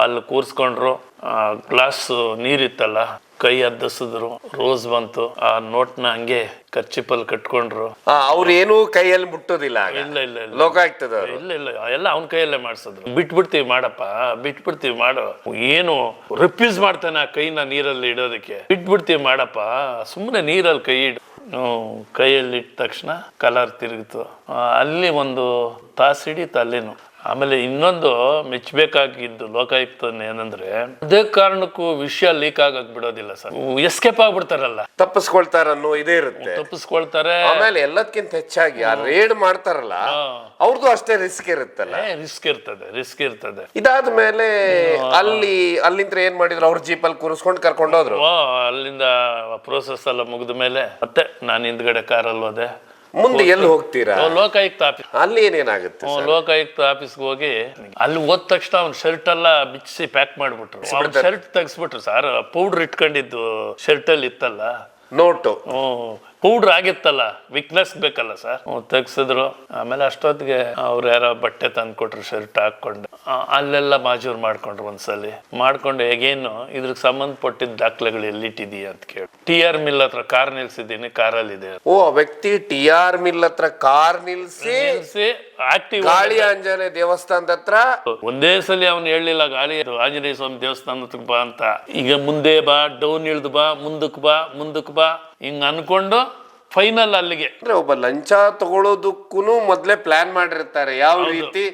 ಅಲ್ಲಿ ಕೂರ್ಸ್ಕೊಂಡ್ರು. ಗ್ಲಾಸ್ ನೀರಿತ್ತಲ್ಲ, ಕೈ ಅದ್ದಿಸಿದ್ರು, ರೋಸ್ ಬಂತು, ಆ ನೋಟ್ನ ಹಂಗೆ ಕರ್ಚಿಪಲ್ಲಿ ಕಟ್ಕೊಂಡ್ರು. ಅವ್ರು ಏನು ಕೈಯಲ್ಲಿ ಮುಟ್ಟೋದಿಲ್ಲ ಆಗ? ಇಲ್ಲ ಇಲ್ಲ ಇಲ್ಲ ಲೋಕಾಯುಕ್ತದವರು ಇಲ್ಲ ಇಲ್ಲ ಎಲ್ಲ ಅವನ ಕೈಯಲ್ಲೇ ಮಾಡ್ಸಿದ್ರು. ಬಿಟ್ಬಿಡ್ತೀವಿ ಮಾಡಪ್ಪ, ಬಿಟ್ಬಿಡ್ತೀವಿ ಮಾಡು, ಏನು ರಿಫ್ಯೂಸ್ ಮಾಡ್ತಾನೆ ಆ ಕೈನ ನೀರಲ್ಲಿ ಇಡೋದಕ್ಕೆ. ಬಿಟ್ಬಿಡ್ತೀವಿ ಮಾಡಪ್ಪ, ಸುಮ್ಮನೆ ನೀರಲ್ಲಿ ಕೈ ಇಡು. ಕೈಯಲ್ಲಿ ಇಟ್ಟ ತಕ್ಷಣ ಕಲರ್ ತಿರುಗಿತು. ಅಲ್ಲಿ ಒಂದು ತಾಸು ಹಿಡಿತು ಅಲ್ಲಿನು. ಆಮೇಲೆ ಇನ್ನೊಂದು ಮೆಚ್ಚಬೇಕಾಗಿದ್ದು ಲೋಕಾಯುಕ್ತನ ಏನಂದ್ರೆ, ಅದೇ ಕಾರಣಕ್ಕೂ ವಿಷಯ ಲೀಕ್ ಆಗಕ್ ಬಿಡೋದಿಲ್ಲ ಸರ್. ಎಸ್ಕೇಪ್ ಆಗ್ಬಿಡ್ತಾರಲ್ಲ, ತಪ್ಪಿಸ್ಕೊಳ್ತಾರನ್ನೋ ಇದೇ ಇರುತ್ತೆ. ತಪ್ಪಿಸ್ಕೊಳ್ತಾರೆ. ಆಮೇಲೆ ಎಲ್ಲದಕ್ಕಿಂತ ಹೆಚ್ಚಾಗಿ ಆ ರೇಡ್ ಮಾಡ್ತಾರಲ್ಲ, ಅವ್ರದ್ದು ಅಷ್ಟೇ ರಿಸ್ಕ್ ಇರುತ್ತಲ್ಲ. ರಿಸ್ಕ್ ಇರ್ತದೆ. ಇದಾದ್ಮೇಲೆ ಅಲ್ಲಿಂದ ಏನ್ ಮಾಡಿದ್ರು, ಅವ್ರ ಜೀಪಲ್ಲಿ ಕೂರಿಸ್ಕೊಂಡು ಕರ್ಕೊಂಡೋದ್ರು. ಅಲ್ಲಿಂದ ಪ್ರೋಸೆಸ್ ಎಲ್ಲ ಮುಗಿದ ಮೇಲೆ ಮತ್ತೆ ನಾನು ಹಿಂದ್ಗಡೆ ಕಾರಲ್ಲಿ ಹೋದೆ. ಮುಂದೆ ಎಲ್ಲಿ ಹೋಗ್ತೀರಾ? ಲೋಕಾಯುಕ್ತ ಆಫೀಸ್. ಅಲ್ಲಿ ಏನೇನಾಗುತ್ತೆ? ಲೋಕಾಯುಕ್ತ ಆಫೀಸ್ಗೆ ಹೋಗಿ ಅಲ್ಲಿ ಹೋದ ತಕ್ಷಣ ಅವ್ನ ಶರ್ಟ್ ಎಲ್ಲ ಬಿಚ್ಚಿಸಿ ಪ್ಯಾಕ್ ಮಾಡ್ಬಿಟ್ರು. ಶರ್ಟ್ ತೆಗ್ಸ್ಬಿಟ್ರು ಸರ್. ಪೌಡ್ರ್ ಇಟ್ಕೊಂಡಿದ್ದು ಶರ್ಟ್ ಅಲ್ಲಿ ಇತ್ತಲ್ಲ, ನೋಟು ಪೌಡ್ರ್ ಆಗಿತ್ತಲ್ಲ, ವಿಕ್ನೆಸ್ ಬೇಕಲ್ಲ ಸರ್. ತೆಗ್ಸಿದ್ರು. ಆಮೇಲೆ ಅಷ್ಟೊತ್ತಿಗೆ ಅವ್ರು ಯಾರೋ ಬಟ್ಟೆ ತಂದು ಕೊಟ್ರು, ಶರ್ಟ್ ಹಾಕೊಂಡು ಅಲ್ಲೆಲ್ಲ ಮಾಜೂರ್ ಮಾಡ್ಕೊಂಡ್ರು. ಒಂದ್ಸಲಿ ಮಾಡ್ಕೊಂಡು ಹೇಗೇನು ಇದ್ರಿಗೆ ಸಂಬಂಧಪಟ್ಟಿದ್ದ ದಾಖಲೆಗಳು ಎಲ್ಲಿಟ್ಟಿದೀಯ ಅಂತ ಕೇಳಿ, TR ಮಿಲ್ ಹತ್ರ ಕಾರ್ ನಿಲ್ಸಿದ್ದೀನಿ, ಕಾರಲ್ಲಿ ಇದೆ. ಓ, ವ್ಯಕ್ತಿ TR ಮಿಲ್ ಹತ್ರ ಕಾರ್ ನಿಲ್ಸಿ ಆಕ್ಟಿವ್ ಗಾಳಿ ಆಂಜನೇಯ ದೇವಸ್ಥಾನದ ಹತ್ರ ಒಂದೇ ಸಲ ಅವ್ನು ಹೇಳಿಲ್ಲ ಗಾಳಿ ಆಂಜನೇಯ ಸ್ವಾಮಿ ದೇವಸ್ಥಾನಕ್ಕೆ ಬಾ ಅಂತ. ಈಗ ಮುಂದೆ ಬಾ, ಡೌನ್ ಇಳ್ದು ಬಾ, ಮುಂದಕ್ಕೆ ಬಾ ಹಿಂಗ್ ಅನ್ಕೊಂಡು ಫೈನಲ್ ಅಲ್ಲಿಗೆ. ಅಂದ್ರೆ ಒಬ್ಬ ಲಂಚ ತಗೊಳ್ಳೋದಕ್ಕೂ ಮೊದ್ಲೇ ಪ್ಲಾನ್ ಮಾಡಿರ್ತಾರೆ ಯಾವ ರೀತಿ.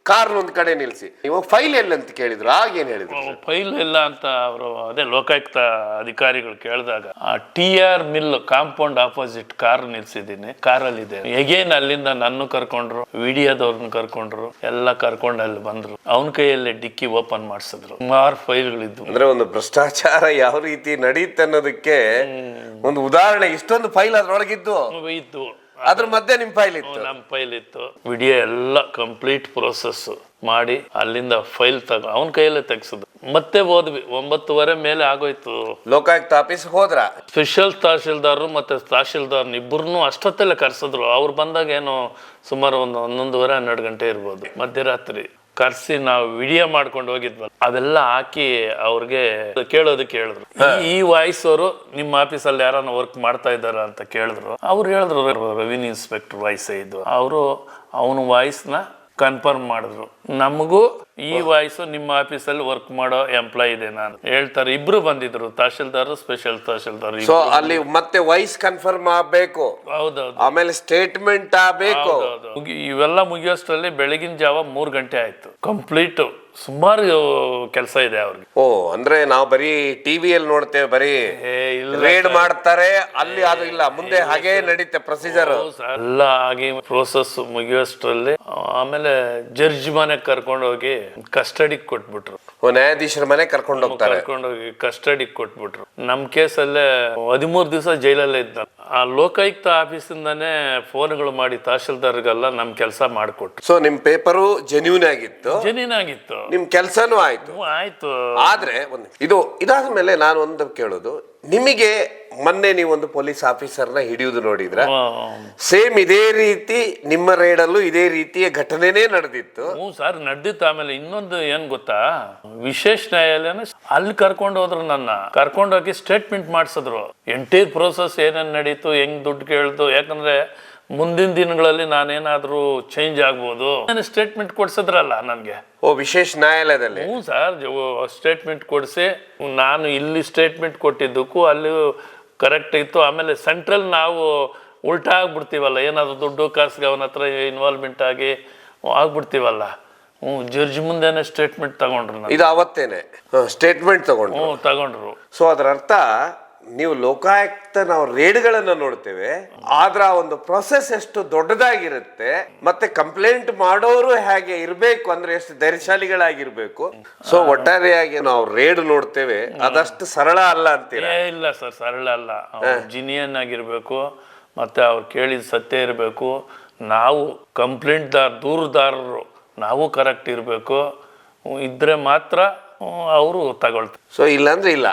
ಕಾರ್ ಒಂದ್ ಕಡೆ ನಿಲ್ಸಿ, ಇವಾಗ ಫೈಲ್ ಎಲ್ಲ ಅಂತ ಕೇಳಿದ್ರು, ಆಗೇನ್ ಹೇಳಿದ್ರು? ಫೈಲ್ ಇಲ್ಲ ಅಂತ ಅವರು ಅದೇ ಲೋಕಾಯುಕ್ತ ಅಧಿಕಾರಿಗಳು ಕೇಳಿದಾಗ, ಆ TR mill compound opposite car ನಿಲ್ಸಿದ್ದೀನಿ, ಕಾರಲ್ಲಿ ಇದೆ. ಹೇಗೇನ್ ಅಲ್ಲಿಂದ ನನ್ನ ಕರ್ಕೊಂಡ್ರು, ವಿಡಿಯೋದವ್ರನ್ನ ಕರ್ಕೊಂಡ್ರು, ಎಲ್ಲ ಕರ್ಕೊಂಡು ಅಲ್ಲಿ ಬಂದ್ರು. ಅವನ ಕೈಯಲ್ಲೇ ಡಿಕ್ಕಿ ಓಪನ್ ಮಾಡಿಸಿದ್ರು. ಸುಮಾರು ಫೈಲ್ಗಳಿದ್ವು. ಅಂದ್ರೆ ಒಂದು ಭ್ರಷ್ಟಾಚಾರ ಯಾವ ರೀತಿ ನಡೀತೆ ಅನ್ನೋದಕ್ಕೆ ಒಂದು ಉದಾಹರಣೆ. ಇಷ್ಟೊಂದು ಫೈಲ್ ಅದ್ರೊಳಗಿದ್ದು ಇತ್ತು, ಅದ್ರ ಮಧ್ಯೆ ನಿಮ್ ಫೈಲ್ ಇತ್ತು. ನಮ್ ಫೈಲ್ ಇತ್ತು. ವಿಡಿಯೋ ಎಲ್ಲ ಕಂಪ್ಲೀಟ್ ಪ್ರೋಸೆಸ್ ಮಾಡಿ ಅಲ್ಲಿಂದ ಫೈಲ್ ಅವನ ಕೈಯಲ್ಲೇ ತೆಗ್ಸಿದ್ರು. ಮತ್ತೆ ಹೋದ್ವಿ. 9:30 ಮೇಲೆ ಆಗೋಯ್ತು. ಲೋಕಾಯುಕ್ತ ಆಫೀಸ್ ಹೋದ್ರ? ಸ್ಪೆಷಲ್ ತಹಶೀಲ್ದಾರ್ ಮತ್ತೆ ತಹಶೀಲ್ದಾರ್ ಇಬ್ಬರನ್ನು ಅಷ್ಟೊತ್ತಲ್ಲೇ ಕರ್ಸಿದ್ರು. ಅವ್ರು ಬಂದಾಗ ಏನೋ ಸುಮಾರು ಒಂದು 11:30 12 ಗಂಟೆ ಇರ್ಬೋದು, ಮಧ್ಯರಾತ್ರಿ. ಕರ್ಸಿ ನಾವು ವಿಡಿಯೋ ಮಾಡ್ಕೊಂಡು ಹೋಗಿದ್ವಲ್ಲ, ಅವೆಲ್ಲ ಹಾಕಿ ಅವ್ರಿಗೆ ಕೇಳೋದಕ್ಕೆ ಹೇಳಿದ್ರು. ಈ ವಾಯ್ಸ್ ಅವರು ನಿಮ್ಮ ಆಫೀಸಲ್ಲಿ ಯಾರನ್ನ ವರ್ಕ್ ಮಾಡ್ತಾ ಇದ್ದಾರ ಅಂತ ಕೇಳಿದ್ರು. ಅವ್ರು ಹೇಳಿದ್ರು ರೆವಿನ್ಯೂ ಇನ್ಸ್ಪೆಕ್ಟರ್ ವಾಯ್ಸ್ ಇದು. ಅವರು ಅವನ ವಾಯ್ಸ್ನ ಕನ್ಫರ್ಮ್ ಮಾಡಿದ್ರು. ನಮಗೂ ಈ ವಾಯ್ಸು ನಿಮ್ಮ ಆಫೀಸಲ್ಲಿ ವರ್ಕ್ ಮಾಡೋ ಎಂಪ್ಲಾಯ್ ಇದೆ ನಾನು ಹೇಳ್ತಾರೆ. ಇಬ್ರು ಬಂದಿದ್ರು, ತಹಶೀಲ್ದಾರ್, ಸ್ಪೆಷಲ್ ತಹಶೀಲ್ದಾರ್. ಅಲ್ಲಿ ಮತ್ತೆ ವಾಯ್ಸ್ ಕನ್ಫರ್ಮ್ ಆಗ್ಬೇಕು. ಹೌದೌದು. ಆಮೇಲೆ ಸ್ಟೇಟ್ಮೆಂಟ್ ಆಗ್ಬೇಕು. ಇವೆಲ್ಲ ಮುಗಿಯೋಷ್ಟರಲ್ಲಿ ಬೆಳಗಿನ ಜಾವ 3 ಗಂಟೆ ಆಯ್ತು. ಕಂಪ್ಲೀಟ್ ಸುಮಾರು ಕೆಲಸ ಇದೆ ಅವ್ರಿಗೆ. ಓ, ಅಂದ್ರೆ ನಾವು ಬರೀ ಟಿವಿಯಲ್ಲಿ ನೋಡ್ತೇವೆ, ಬರೀ ರೇಡ್ ಮಾಡ್ತಾರೆ ಅಲ್ಲಿ, ಅದು ಇಲ್ಲ ಮುಂದೆ ಹಾಗೆ ನಡೀತೆ ಪ್ರೊಸೀಜರ್ ಎಲ್ಲ ಆಗಿ ಪ್ರೋಸೆಸ್ ಮುಗಿಯೋಷ್ಟರಲ್ಲಿ ಆಮೇಲೆ ಜಡ್ಜ್ ಮನೆಗೆ ಕರ್ಕೊಂಡು ಹೋಗಿ ಕಸ್ಟಡಿಗೆ ಕೊಟ್ಬಿಟ್ರು. ನ್ಯಾಯಾಧೀಶರ ಮನೆ ಕರ್ಕೊಂಡು ಹೋಗಿ ಕಸ್ಟಡಿಗೆ ಕೊಟ್ಬಿಟ್ರು. ನಮ್ ಕೇಸಲ್ಲೇ 13 ದಿವಸ ಜೈಲಲ್ಲೇ ಇದ್ದ. ಆ ಲೋಕಾಯುಕ್ತ ಆಫೀಸಿಂದಾನೇ ಫೋನ್ಗಳು ಮಾಡಿ ತಹಶೀಲ್ದಾರ್ಗೆಲ್ಲ ನಮ್ ಕೆಲಸ ಮಾಡಿಕೊಟ್ರು. ಸೊ ನಿಮ್ ಪೇಪರು ಜೆನ್ಯೂನ್ ಆಗಿತ್ತು? ಜೆನ್ಯೂನ್ ಆಗಿತ್ತು. ನಿಮ್ ಕೆಲ್ಸನೂ ಆಯ್ತು? ಆಯ್ತು. ಆದ್ರೆ ಇದಾದ ಮೇಲೆ ನಾನು ಒಂದು ಕೇಳೋದು, ನಿಮಗೆ ಮೊನ್ನೆ ನೀವೊಂದು ಪೊಲೀಸ್ ಆಫೀಸರ್ನ ಹಿಡಿಯುವುದು ನೋಡಿದ್ರ? ಸೇಮ್ ಇದೇ ರೀತಿ ನಿಮ್ಮ ರೇಡಲ್ಲೂ ಇದೇ ರೀತಿಯ ಘಟನೆನೇ ನಡೆದಿತ್ತು? ಸರ್ ನಡೆದಿತ್ತು. ಆಮೇಲೆ ಇನ್ನೊಂದು ಏನ್ ಗೊತ್ತಾ, ವಿಶೇಷ ನ್ಯಾಯಾಲಯನ ಅಲ್ಲಿ ಕರ್ಕೊಂಡು ಹೋದ್ರು. ನನ್ನ ಕರ್ಕೊಂಡೋಗಿ ಸ್ಟೇಟ್ಮೆಂಟ್ ಮಾಡಿಸಿದ್ರು. ಎಂಟೈರ್ ಪ್ರೋಸೆಸ್ ಏನೇನ್ ನಡೀತು, ಹೆಂಗ್ ದುಡ್ಡು ಕೇಳ್ದು. ಯಾಕಂದ್ರೆ ಮುಂದಿನ ದಿನಗಳಲ್ಲಿ ನಾನೇನಾದ್ರೂ ಚೇಂಜ್ ಆಗ್ಬೋದು. ಸ್ಟೇಟ್ಮೆಂಟ್ ಕೊಡ್ಸಿದ್ರಲ್ಲ ನನ್ಗೆ. ಓ, ವಿಶೇಷ ನ್ಯಾಯಾಲಯದಲ್ಲಿ? ಸರ್, ಸ್ಟೇಟ್ಮೆಂಟ್ ಕೊಡಿಸಿ ನಾನು ಇಲ್ಲಿ ಸ್ಟೇಟ್ಮೆಂಟ್ ಕೊಟ್ಟಿದ್ದಕ್ಕೂ ಅಲ್ಲಿ ಕರೆಕ್ಟ್ ಇತ್ತು. ಆಮೇಲೆ ಸೆಂಟ್ರಲ್ ನಾವು ಉಲ್ಟಾ ಆಗ್ಬಿಡ್ತೀವಲ್ಲ, ಏನಾದ್ರು ದುಡ್ಡು ಕಾಸಿಗೆ ಅವನ ಹತ್ರ ಇನ್ವಾಲ್ವ್ಮೆಂಟ್ ಆಗಿ ಆಗ್ಬಿಡ್ತೀವಲ್ಲ. ಜಡ್ಜ್ ಮುಂದೆನೆ ಸ್ಟೇಟ್ಮೆಂಟ್ ತಗೊಂಡ್ರು. ಇದು ಅವತ್ತೇನೆ ಸ್ಟೇಟ್ಮೆಂಟ್ ತಗೊಂಡ್ರು. ಸೊ ಅದರ ಅರ್ಥ, ನೀವು ಲೋಕಾಯುಕ್ತ ನಾವು ರೇಡ್ಗಳನ್ನ ನೋಡ್ತೇವೆ, ಆದ್ರ ಒಂದು ಪ್ರೊಸೆಸ್ ಎಷ್ಟು ದೊಡ್ಡದಾಗಿರುತ್ತೆ, ಮತ್ತೆ ಕಂಪ್ಲೇಂಟ್ ಮಾಡೋರು ಹೇಗೆ ಇರ್ಬೇಕು ಅಂದ್ರೆ ಎಷ್ಟು ಧೈರ್ಯಶಾಲಿಗಳಾಗಿರ್ಬೇಕು. ಸೊ ಒಟ್ಟಾರೆಯಾಗಿ ನಾವು ರೇಡ್ ನೋಡ್ತೇವೆ, ಅದಷ್ಟು ಸರಳ ಅಲ್ಲ ಅಂತೀರಾ? ಇಲ್ಲ ಸರ್, ಸರಳ ಅಲ್ಲ. ಜಿನಿಯನ್ ಆಗಿರ್ಬೇಕು, ಮತ್ತೆ ಅವ್ರು ಕೇಳಿದ ಸತ್ಯ ಇರಬೇಕು. ನಾವು ದೂರುದಾರರು ನಾವು ಕರೆಕ್ಟ್ ಇರಬೇಕು. ಇದ್ರೆ ಮಾತ್ರ ಅವರು ತಗೊಳ್ತಾರೆ. ಸೊ ಇಲ್ಲಾಂದ್ರೆ ಇಲ್ಲ.